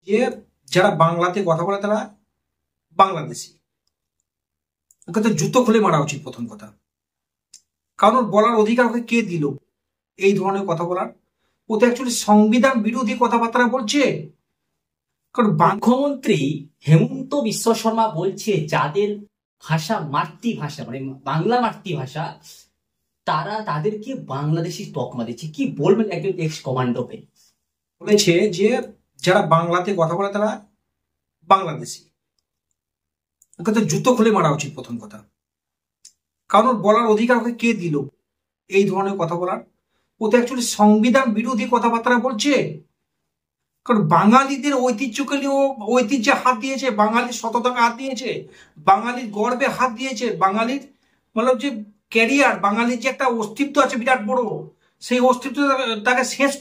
যে যারা বাংলাতে কথা বলে তারা বাংলাদেশি। ওকে তো জুতো খুলে মারা উচিত প্রথম কথা। কারণ বলার অধিকার ওকে কে দিল এই ধরনের কথা বলার? ও তো অ্যাকচুয়ালি সংবিধান বিরোধী কথাবার্তা বলছে। কারণ মুখ্যমন্ত্রী হেমন্ত বিশ্ব শর্মা বলছে যাদের ভাষা মাতৃভাষা মানে বাংলা মাতৃভাষা তারা তাদেরকে বাংলাদেশি তকমা দিচ্ছে। কি বলবেন একজন এক্স কমান্ডোকে? বলেছে যে যারা বাংলাতে কথা বলে তারা বাংলাদেশি। ওকে তো জুতো খুলে মারা উচিত প্রথম কথা। কারণ বলার অধিকার ওকে কে দিল এই ধরনের কথা বলার? ও তো অ্যাকচুয়ালি সংবিধান বিরোধী কথাবার্তা বলছে। কারণ বাঙালিদের ঐতিহ্যকে নিয়ে ঐতিহ্যে হাত দিয়েছে, বাঙালির সততাকে হাত দিয়েছে, বাঙালির গর্বে হাত দিয়েছে, বাঙালির মানে যে ক্যারিয়ার, বাঙালির যে একটা অস্তিত্ব আছে বিরাট বড়, সেই অস্তিত্ব তাকে শেষ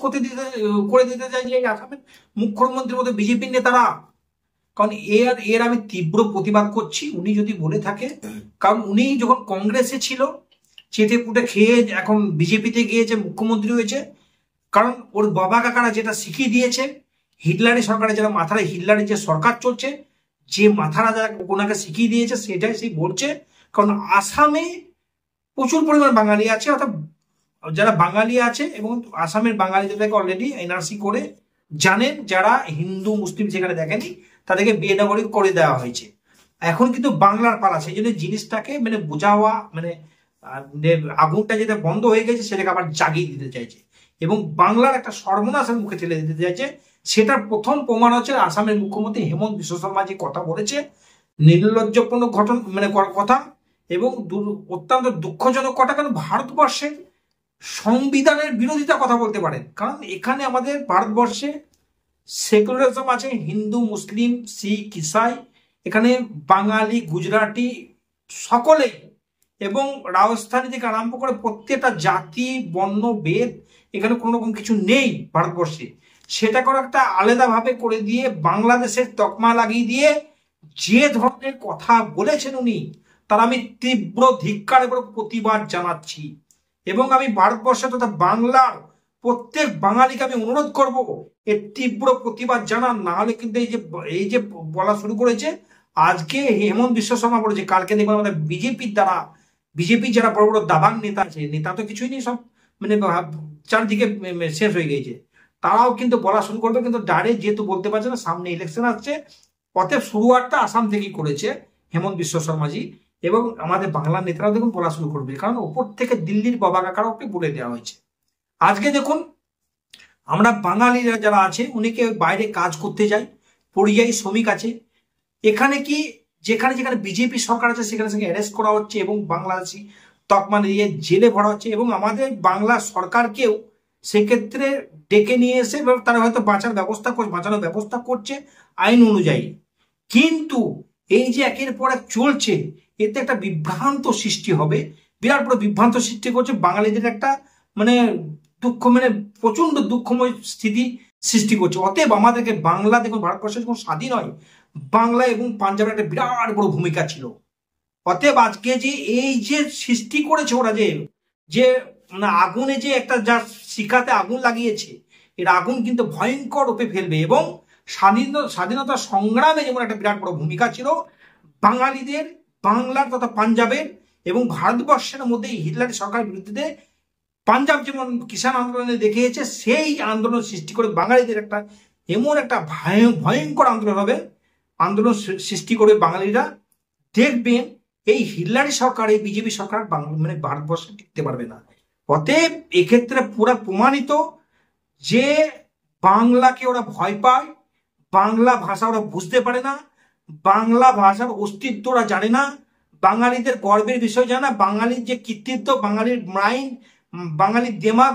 করে দিতে চাই যে আসামের মুখ্যমন্ত্রীর মধ্যে বিজেপির নেতারা। কারণ এর আমি তীব্র প্রতিবাদ করছি উনি যদি বলে থাকে। কারণ উনি যখন কংগ্রেসে ছিল চেটে পুটে খেয়ে এখন বিজেপিতে গিয়েছে, মুখ্যমন্ত্রী হয়েছে। কারণ ওর বাবা কাকারা যেটা শিখিয়ে দিয়েছে, হিটলারি সরকারের যারা মাথারা হিটলারি যে সরকার চলছে, যে মাথারা যারা ওনাকে শিখিয়ে দিয়েছে সেটাই সেই বলছে। কারণ আসামে প্রচুর পরিমাণ বাঙালি আছে, অর্থাৎ যারা বাঙালি আছে এবং আসামের বাঙালি যাদেরকে অলরেডি এনআরসি করে জানেন, যারা হিন্দু মুসলিম সেখানে দেখেনি তাদেরকে বেনাগরিক করে দেওয়া হয়েছে। এখন কিন্তু বাংলার পালা, সেই জন্য জিনিসটাকে মানে বোঝাওয়া মানে আগুনটা যেটা বন্ধ হয়ে গেছে সেটাকে আবার জাগিয়ে দিতে চাইছে এবং বাংলার একটা সর্বনাশের মুখে ঠেলে দিতে চাইছে। সেটার প্রথম প্রমাণ হচ্ছে আসামের মুখ্যমন্ত্রী হেমন্ত বিশ্ব শর্মা যে কথা বলেছে, নির্লজ্জপূর্ণ ঘটনা মানে কথা এবং অত্যন্ত দুঃখজনক কথা। কারণ ভারতবর্ষের সংবিধানের বিরোধিতা কথা বলতে পারেন। কারণ এখানে আমাদের ভারতবর্ষে সেকুলারিজম আছে, হিন্দু মুসলিম শিখ ইসাই, এখানে বাঙালি গুজরাটি সকলেই, এবং রাজস্থানী থেকে আরম্ভ করে প্রত্যেকটা জাতি বর্ণ বেদ এখানে কোনো রকম কিছু নেই ভারতবর্ষে। সেটা করে একটা আলাদাভাবে করে দিয়ে বাংলাদেশের তকমা লাগিয়ে দিয়ে যে ধরনের কথা বলেছেন উনি, তার আমি তীব্র ধিক্কার এবং প্রতিবাদ জানাচ্ছি। এবং আমি ভারতবর্ষে তথা বাংলার প্রত্যেক বাঙালিকে আমি অনুরোধ করব এর তীব্র প্রতিবাদ জানান, না হলে কিন্তু এই যে বলা শুরু করেছে আজকে হেমন্ত বিশ্ব শর্মা বলেছে, কালকে দেখবেন আমাদের বিজেপির দ্বারা বিজেপি যারা বড় বড় দাবাং নেতা আছে, নেতা তো কিছুই নেই, সব মানে চারদিকে শেষ হয়ে গেছে, তারাও কিন্তু বলা শুরু করবে। কিন্তু ডাইরেক্ট যেহেতু বলতে পারছে না, সামনে ইলেকশন আসছে, অতএব শুরুয়াতটা আসাম থেকেই করেছে হেমন্ত বিশ্ব শর্মাজি এবং আমাদের বাংলার নেতারাও দেখুন বলা শুরু করবে। কারণ ওপর থেকে দিল্লির বাবা কাকারা ওকে বলে দেওয়া হয়েছে। আজকে দেখুন আমরা বাঙালিরা যারা আছে উনিকে বাইরে কাজ করতে যাই, পরিযায়ী শ্রমিক আছে, এখানে কি যেখানে যেখানে বিজেপি সরকার আছে সেখানে সেখানে অ্যারেস্ট করা হচ্ছে এবং বাংলাদেশি তকমা দিয়ে জেলে ভরা হচ্ছে এবং আমাদের বাংলা সরকারকেও সেক্ষেত্রে ডেকে নিয়ে এসে তারা হয়তো বাঁচানোর ব্যবস্থা করছে আইন অনুযায়ী। কিন্তু এই যে একের পর এক চলছে, এতে একটা বিভ্রান্ত সৃষ্টি হবে, বিরাট বড় বিভ্রান্ত সৃষ্টি করছে, বাঙালিদের একটা মানে দুঃখ মানে প্রচন্ড দুঃখময় স্থিতি সৃষ্টি করছে। অতএব আমাদেরকে বাংলা, দেখুন ভারতবর্ষের যখন স্বাধীন হয় বাংলা এবং পাঞ্জাবের একটা বিরাট বড় ভূমিকা ছিল। অতএব আজকে যে এই যে সৃষ্টি করেছে ওরা যে মানে আগুনে যে একটা যা শিখাতে আগুন লাগিয়েছে, এর আগুন কিন্তু ভয়ঙ্কর রূপে ফেলবে এবং স্বাধীনতা সংগ্রামে যেমন একটা বিরাট বড় ভূমিকা ছিল বাঙালিদের, বাংলার তথা পাঞ্জাবের এবং ভারতবর্ষের মধ্যে হিটলারি সরকারের বিরুদ্ধে পাঞ্জাব যেমন কিষাণ আন্দোলনে দেখিয়েছে, সেই আন্দোলন সৃষ্টি করে বাঙালিদের একটা এমন একটা ভয়ঙ্কর আন্দোলন হবে, আন্দোলন সৃষ্টি করে বাঙালিরা দেখবেন এই হিটলারি সরকার, এই বিজেপি সরকার মানে ভারতবর্ষে টিকতে পারবে না। অতএব এক্ষেত্রে পুরা প্রমাণিত যে বাংলাকে ওরা ভয় পায়, বাংলা ভাষা ওরা বুঝতে পারে না, বাংলা ভাষার অস্তিত্ব ওরা জানে না, বাঙালিদের গর্বের বিষয় জানে না, বাঙালির যে কৃতিত্ব, বাঙালির মাইন্ড, বাঙালির দেমাগ,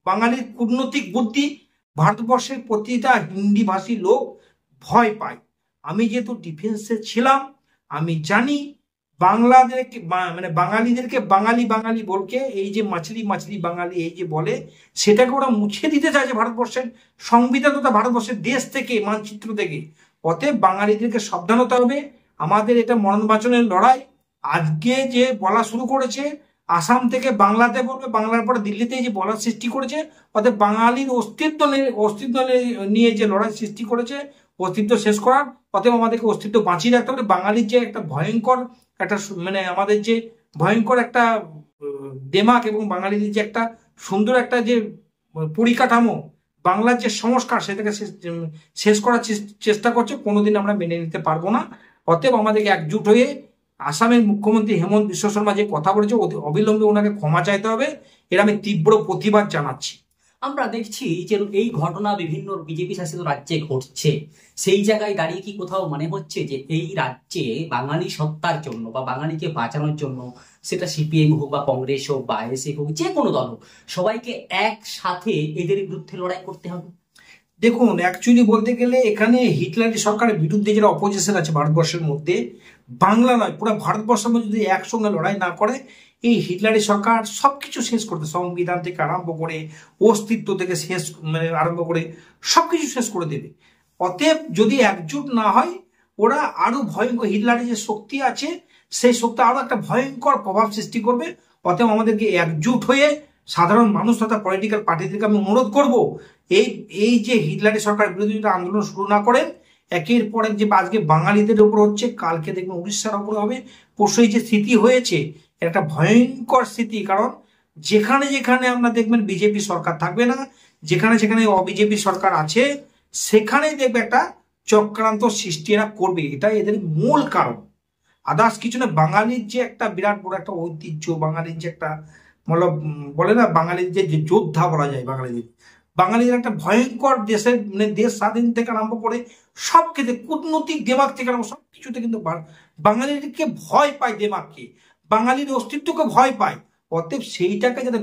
বাঙালির কূটনৈতিক বুদ্ধি ভারতবর্ষের প্রতিটা হিন্দি ভাষী লোক ভয় পায়। আমি যেহেতু ডিফেন্সে ছিলাম আমি জানি বাংলাদেরকে মানে বাঙালিদেরকে বাঙালি বাঙালি বলকে এই যে মাছলি মাছলি বাঙালি এই যে বলে, সেটাকে ওরা মুছে দিতে চাইছে ভারতবর্ষের সংবিধান তথা ভারতবর্ষের দেশ থেকে, মানচিত্র থেকে। অতএব বাঙালিদেরকে সাবধান হতে হবে। আমাদের এটা মরণ বাঁচনের লড়াই। আজকে যে বলা শুরু করেছে আসাম থেকে বাংলাতে বলবে, বাংলার পরে দিল্লিতে যে বলার সৃষ্টি করেছে, অর্থাৎ বাঙালির অস্তিত্ব নিয়ে যে লড়াই সৃষ্টি করেছে, অস্তিত্ব শেষ করার, অতএব আমাদেরকে অস্তিত্ব বাঁচিয়ে রাখতে হবে। বাঙালির যে একটা ভয়ঙ্কর একটা মানে আমাদের যে ভয়ঙ্কর একটা দেমাগ এবং বাঙালির যে একটা সুন্দর একটা যে পরিকাঠামো, বাংলার যে সংস্কার, সেটাকে শেষ করার চেষ্টা করছে, কোনোদিন আমরা মেনে নিতে পারবো না। অতএব আমাদেরকে একজুট হয়ে আসামের মুখ্যমন্ত্রী হেমন্ত বিশ্ব শর্মা যে কথা বলেছে, অবিলম্বে ওনাকে ক্ষমা চাইতে হবে, এর আমি তীব্র প্রতিবাদ জানাচ্ছি। আমরা দেখছি যে এই ঘটনা বিভিন্ন বিজেপি শাসিত রাজ্যে ঘটছে, সেই জায়গায় দাঁড়িয়ে কি কোথাও মনে হচ্ছে যে এই রাজ্যে বাঙালি সত্তার জন্য বা বাঙালিকে বাঁচানোর জন্য, সেটা সিপিএম হোক বা কংগ্রেস হোক বা আইএসএফ হোক, যে কোনো দল হোক, সবাইকে একসাথে এদের বিরুদ্ধে লড়াই করতে হবে? দেখুন, অ্যাকচুয়ালি বলতে গেলে এখানে হিটলারি সরকারের বিরুদ্ধে যারা অপোজিশন আছে ভারতবর্ষের মধ্যে, বাংলা নয় পুরো ভারতবর্ষের মধ্যে যদি একসঙ্গে লড়াই না করে, এই হিটলারি সরকার সবকিছু শেষ করতে, সংবিধান থেকে আরম্ভ করে অস্তিত্ব থেকে শেষ মানে আরম্ভ করে সবকিছু শেষ করে দেবে। অতএব যদি একজুট না হয়, ওরা আরো ভয়ঙ্কর, হিটলারের যে শক্তি আছে সেই শক্তি আরো একটা ভয়ঙ্কর প্রভাব সৃষ্টি করবে। অতএব আমাদেরকে একজুট হয়ে সাধারণ মানুষ তথা পলিটিক্যাল পার্টিদেরকে আমি অনুরোধ করব, এই এই যে হিটলারি সরকারের বিরুদ্ধে যদি আন্দোলন শুরু না করেন, একের পর এক যে আজকে বাঙালিদের উপর হচ্ছে, কালকে দেখবেন উড়িষ্যার উপর হবে, পরশু এই যে স্থিতি হয়েছে, একটা ভয়ঙ্কর স্থিতি। কারণ যেখানে যেখানে আমরা দেখবেন বিজেপি সরকার থাকবে না, যেখানে যেখানে অবিজেপি সরকার আছে, সেখানেই দেখবে একটা চক্রান্ত সৃষ্টি এরা করবে, এটা এদের মূল কারণ। আদার্স কিছু না। বাঙালির যে একটা বিরাট বড় একটা ঐতিহ্য, বাঙালির যে একটা বলে না, বাঙালির যে যোদ্ধা বলা যায়, বাঙালির একটা ভয়ঙ্কর দেশের মানে দেশ স্বাধীন থেকে আরম্ভ করে সব ক্ষেত্রে কূটনৈতিক দেমাগ থেকে আরম্ভ সব কিছুতে কিন্তু বাঙালিকে ভয় পায়, দেমাগকে, বাঙালির অস্তিত্বকে ভয় পায়। অতএব সেইটাকে যাতে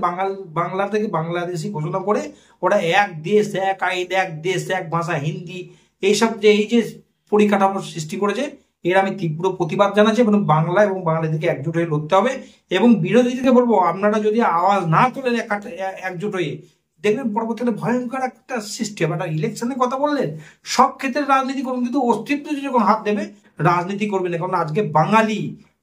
বাংলা থেকে বাংলাদেশি ঘোষণা করে, ওরা এক দেশ এক আইন, এক দেশ এক ভাষা, হিন্দি, এইসব যে এই যে পরিকাঠামো সৃষ্টি করেছে, এর আমি তীব্র প্রতিবাদ জানাচ্ছি। এবং বাংলা এবং বাঙালিদেরকে একজুট হয়ে লড়তে হবে। এবং বিরোধীদেরকে বলবো, আপনারা যদি আওয়াজ না তোলেন একজুট হয়ে, দেখবেন পরবর্তীতে ভয়ঙ্কর একটা সৃষ্টি হবে। একটা ইলেকশনের কথা বললেন, সব ক্ষেত্রে রাজনীতি করবেন, কিন্তু অস্তিত্ব যখন হাত দেবে রাজনীতি করবেন না। কারণ আজকে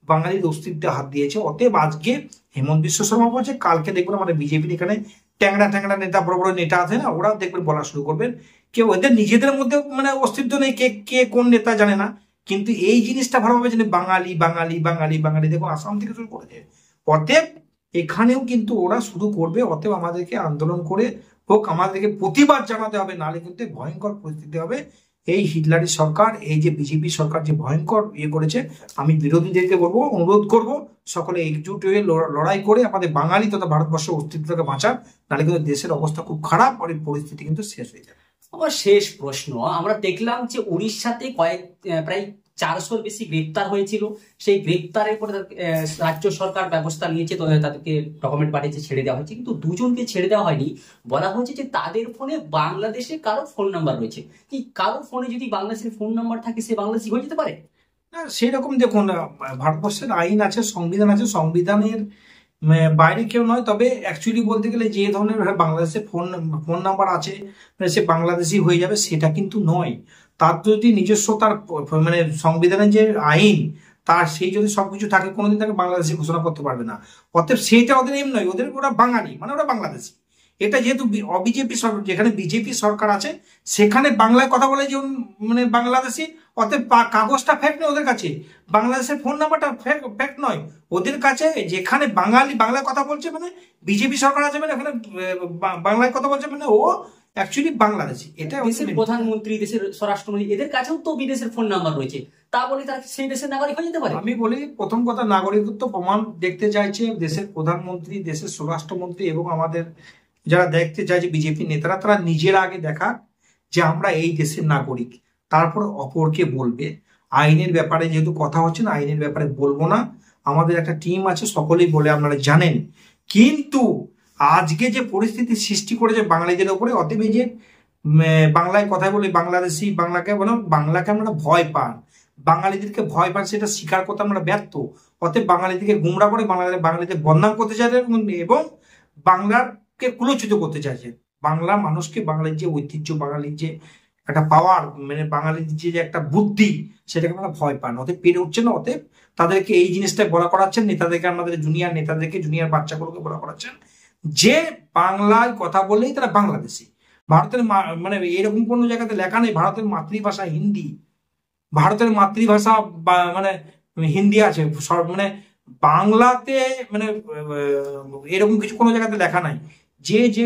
বাঙালির অস্তিত্বে হাত দিয়েছে। অতএব আজকে হেমন্ত বিশ্ব শর্মা বলছে, কালকে দেখবেন আমাদের বিজেপির এখানে ট্যাংরা নেতা, বড় বড় নেতা আছে না, ওরাও দেখবেন বলা শুরু করবেন। কেউ এদের নিজেদের মধ্যে মানে অস্তিত্ব নেই, কে কে কোন নেতা জানে না, কিন্তু এই জিনিসটা ভালোভাবে জানে বাঙালি বাঙালি বাঙালি বাঙালি, দেখুন আসাম থেকে শুরু করেছে। অতএব এখানেও কিন্তু ওরা শুরু করবে। অতএব আমাদেরকে আন্দোলন করে হোক, আমাদেরকে প্রতিবাদ জানাতে হবে, নাহলে কিন্তু ভয়ঙ্কর পরিস্থিতি হবে। এই হিটলারি সরকার, এই যে বিজেপি সরকার যে ভয়ঙ্কর করেছে, আমি বিরোধীদেরকে বলবো, অনুরোধ করব, সকলে একজুট হয়ে লড়াই করে আমাদের বাঙালি তথা ভারতবর্ষের অস্তিত্বকে বাঁচান, নাহলে কিন্তু দেশের অবস্থা খুব খারাপ, আর এই পরিস্থিতি কিন্তু শেষ হয়ে যাবে। আমার শেষ প্রশ্ন, আমরা দেখলাম যে উড়িষ্যাতে প্রায় 400-র বেশি গ্রেপ্তার হয়েছিল। সেই গ্রেপ্তারের পরে রাজ্য সরকার ব্যবস্থা নিয়েছে, তাদেরকে ডকুমেন্ট পাঠিয়েছে, ছেড়ে দেওয়া হয়েছে। কিন্তু দুজনকে ছেড়ে দেওয়া হয়নি, বলা হয়েছে যে তাদের ফোনে বাংলাদেশে কারো ফোন নাম্বার রয়েছে। কি কারো ফোনে যদি বাংলাদেশের ফোন নাম্বার থাকে, সে বাংলাদেশি হয়ে যেতে পারে? না, সেই রকম দেখুন, ভারতবর্ষের আইন আছে, সংবিধান আছে, সংবিধানের বাইরে কেউ নয়। তবে অ্যাকচুয়ালি বলতে গেলে যে ধরনের বাংলাদেশে ফোন নাম্বার আছে, সে বাংলাদেশি হয়ে যাবে, সেটা কিন্তু নয়। তার যদি নিজস্ব তার মানে সংবিধানের যে আইন, তার সেই যদি সবকিছু থাকে, কোনোদিন তাকে বাংলাদেশি ঘোষণা করতে পারবে না। অতএব সেইটা ওদের এম নয়, ওরা বাঙালি মানে ওরা বাংলাদেশি। এটা যেহেতু অবিজেপি সরকার, যেখানে বিজেপি সরকার আছে, সেখানে বাংলায় কথা বলে যেমন মানে বাংলাদেশি। অতএব কাগজটা ফেক নয় ওদের কাছে, বাংলাদেশের ফোন নাম্বারটা ফেক নয় ওদের কাছে। যেখানে বাংলায় কথা বলছে মানে বিজেপি সরকার আছে, মানে এখানে বাংলায় কথা বলছে মানে ও অ্যাকচুয়ালি বাংলাদেশি। এটা দেশের প্রধানমন্ত্রী, দেশের স্বরাষ্ট্রমন্ত্রী, এদের কাছেও তো বিদেশের ফোন নাম্বার রয়েছে, তা বলে তারা সেই দেশের নাগরিক হয়ে যেতে পারে? আমি বলি, প্রথম কথা, নাগরিকত্ব প্রমাণ দেখতে চাইছে দেশের প্রধানমন্ত্রী, দেশের স্বরাষ্ট্রমন্ত্রী এবং আমাদের যারা দেখতে চাইছে বিজেপি নেতারা, তারা নিজেরা আগে দেখা যে আমরা এই দেশের নাগরিক, তারপর অপরকে বলবে। আইনের ব্যাপারে যেহেতু কথা হচ্ছে না, আইনের ব্যাপারে বলবো না। আমাদের একটা টিম আছে, সকলেই বলে আপনারা জানেন। কিন্তু আজকে যে পরিস্থিতি সৃষ্টি করেছে বাঙালিদের উপরে, অতএব যে বাংলায় কথা বলে বাংলাদেশি, বাংলাকে আমরা ভয় পান, বাঙালিদেরকে ভয় পান, সেটা স্বীকার করতে আমরা ব্যর্থ। অতএব বাঙালিদেরকে গুমরা করে বাঙালিদের বদনাম করতে চাইছেন এবং বাংলাকে কুলচ্যুত করতে চাইছেন। বাংলা মানুষকে, বাঙালির যে ঐতিহ্য, বাঙালির যে একটা পাওয়ার, মানে বাঙালির যে একটা বুদ্ধি, সেটাকে আপনারা ভয় পান, অতএব পেরে উঠছে না। অতএব তাদেরকে এই জিনিসটাই বলা করাচ্ছেন, নেতাদেরকে, আমাদের জুনিয়র নেতাদেরকে, জুনিয়র বাচ্চাগুলোকে বলা করাচ্ছেন যে বাংলায় কথা বললেই তারা বাংলাদেশি। ভারতের মানে এরকম কোনো জায়গাতে লেখা নেই ভারতের মাতৃভাষা হিন্দি, ভারতের মাতৃভাষা মানে হিন্দি আছে, মানে বাংলাতে মানে এরকম কিছু কোনো জায়গাতে লেখা নাই। যে যে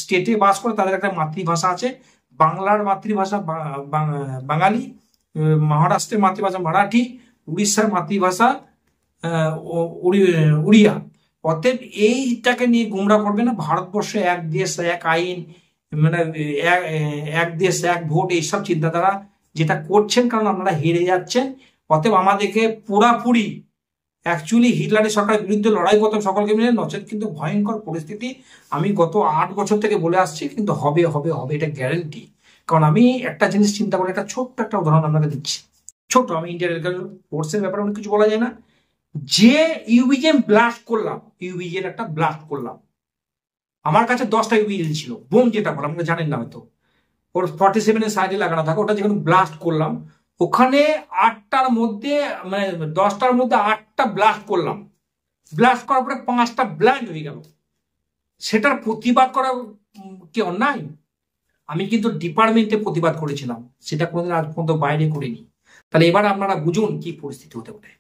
স্টেটে বাস করে তাদের একটা মাতৃভাষা আছে। বাংলার মাতৃভাষা বাঙালি, মহারাষ্ট্রের মাতৃভাষা মারাঠি, উড়িষ্যার মাতৃভাষা উড়িয়া। অতএব এইটাকে নিয়ে গুমরা করবে না। ভারতবর্ষে এক দেশ এক আইন, মানে এক দেশ এক ভোট, এইসব চিন্তাধারা যেটা করছেন, কারণ আপনারা হেরে যাচ্ছেন। অতএব আমাদেরকে পুরাপুরি অ্যাকচুয়ালি হিটলারের সরকারের বিরুদ্ধে লড়াই করতাম সকলকে মিলে, নচেত কিন্তু ভয়ঙ্কর পরিস্থিতি। আমি গত 8 বছর থেকে বলে আসছি, কিন্তু হবে হবে হবে, এটা গ্যারেন্টি। কারণ আমি একটা জিনিস চিন্তা করে, একটা ছোট্ট একটা উদাহরণ আপনাকে দিচ্ছি, ছোট। আমি ইন্ডিয়ান ফোর্সের ব্যাপারে অনেক কিছু বলা যায় না। যে ইউবিজেন ব্লাস্ট করলাম, ইউবিজেন একটা ব্লাস্ট করলাম, আমার কাছে 10টা ইউবিজেন ছিল, বোম যেটা বলে, আপনারা জানেন না হয়তো, ওর 47 সাইডে লাগানো থাকে, ওটা যখন ব্লাস্ট করলাম, ওখানে 8টার মধ্যে, মানে 10টার মধ্যে 8টা ব্লাস্ট করলাম। ব্লাস্ট করার পরে 5টা ব্লাইন্ড হয়ে গেল। সেটার প্রতিবাদ করা কি অন্যায়? আমি কিন্তু ডিপার্টমেন্টে প্রতিবাদ করেছিলাম, সেটা কোনোদিন আজ পর্যন্ত বাইরে করিনি। তাহলে এবার আপনারা বুঝুন কি পরিস্থিতি হতে পারে।